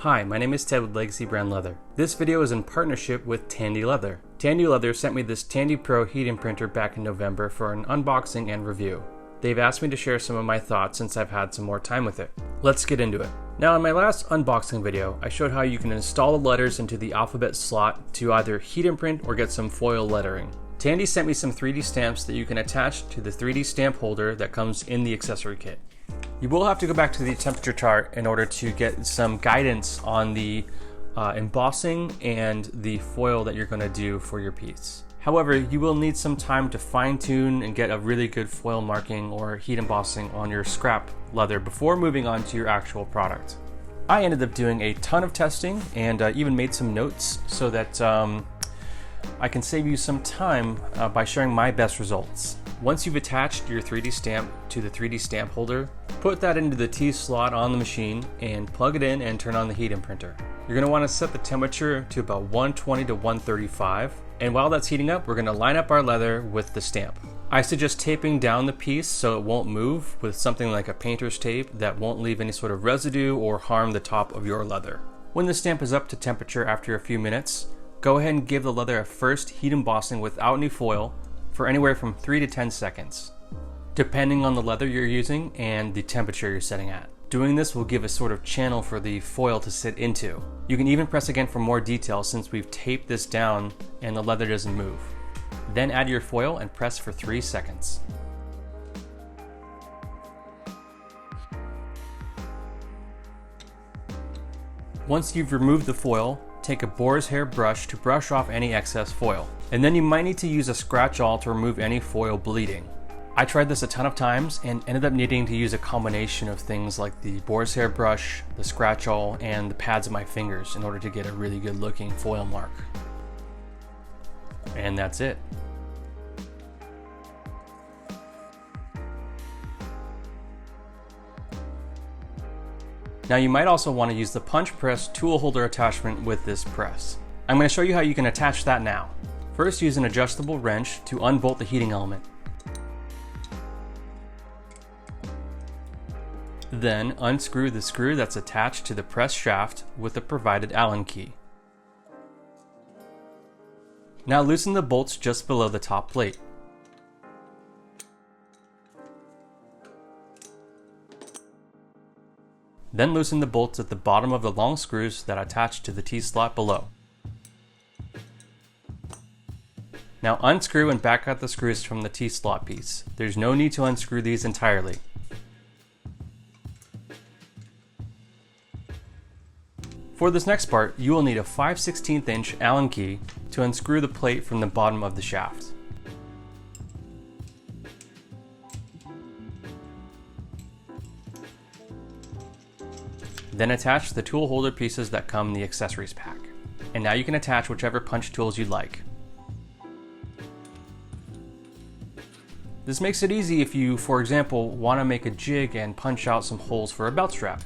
Hi, my name is Ted with Legacy Brand Leather. This video is in partnership with Tandy Leather. Tandy Leather sent me this TandyPro Heat Imprinter back in November for an unboxing and review. They've asked me to share some of my thoughts since I've had some more time with it. Let's get into it. Now, in my last unboxing video, I showed how you can install the letters into the alphabet slot to either heat imprint or get some foil lettering. Tandy sent me some 3D stamps that you can attach to the 3D stamp holder that comes in the accessory kit. You will have to go back to the temperature chart in order to get some guidance on the embossing and the foil that you're going to do for your piece. However, you will need some time to fine tune and get a really good foil marking or heat embossing on your scrap leather before moving on to your actual product. I ended up doing a ton of testing and even made some notes so that I can save you some time by sharing my best results. Once you've attached your 3D stamp to the 3D stamp holder, put that into the T slot on the machine and plug it in and turn on the heat imprinter. You're going to want to set the temperature to about 120 to 135, and while that's heating up, we're going to line up our leather with the stamp. I suggest taping down the piece so it won't move with something like a painter's tape that won't leave any sort of residue or harm the top of your leather. When the stamp is up to temperature after a few minutes, go ahead and give the leather a first heat embossing without any foil for anywhere from 3 to 10 seconds, depending on the leather you're using and the temperature you're setting at. Doing this will give a sort of channel for the foil to sit into. You can even press again for more detail since we've taped this down and the leather doesn't move. Then add your foil and press for 3 seconds. Once you've removed the foil, take a boar's hair brush to brush off any excess foil. And then you might need to use a scratch awl to remove any foil bleeding. I tried this a ton of times and ended up needing to use a combination of things like the boar's hair brush, the scratch awl, and the pads of my fingers in order to get a really good looking foil mark. And that's it. Now you might also want to use the punch press tool holder attachment with this press. I'm going to show you how you can attach that now. First, use an adjustable wrench to unbolt the heating element. Then unscrew the screw that's attached to the press shaft with the provided Allen key. Now loosen the bolts just below the top plate. Then loosen the bolts at the bottom of the long screws that attach to the T-slot below. Now unscrew and back out the screws from the T-slot piece. There's no need to unscrew these entirely. For this next part, you will need a 5/16 inch Allen key to unscrew the plate from the bottom of the shaft. Then attach the tool holder pieces that come in the accessories pack. And now you can attach whichever punch tools you'd like. This makes it easy if you, for example, want to make a jig and punch out some holes for a belt strap.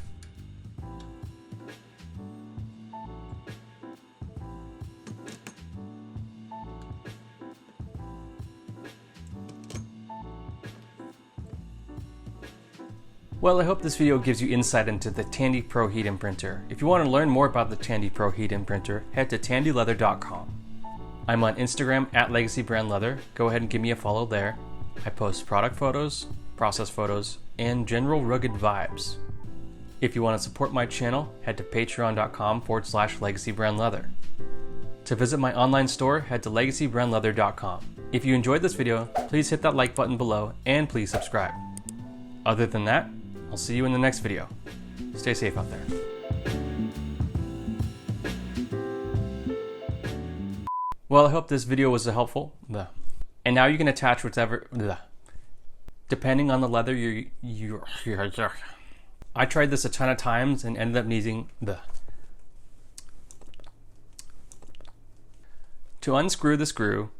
Well, I hope this video gives you insight into the TandyPro Heat Imprinter. If you want to learn more about the TandyPro Heat Imprinter, head to tandyleather.com. I'm on Instagram at Legacy Brand Leather. Go ahead and give me a follow there. I post product photos, process photos, and general rugged vibes. If you want to support my channel, head to patreon.com/legacybrandleather. To visit my online store, head to legacybrandleather.com. If you enjoyed this video, please hit that like button below and please subscribe. Other than that, I'll see you in the next video. Stay safe out there. Well, I hope this video was helpful. And now you can attach whatever, depending on the leather I tried this a ton of times and ended up needing to unscrew the screw,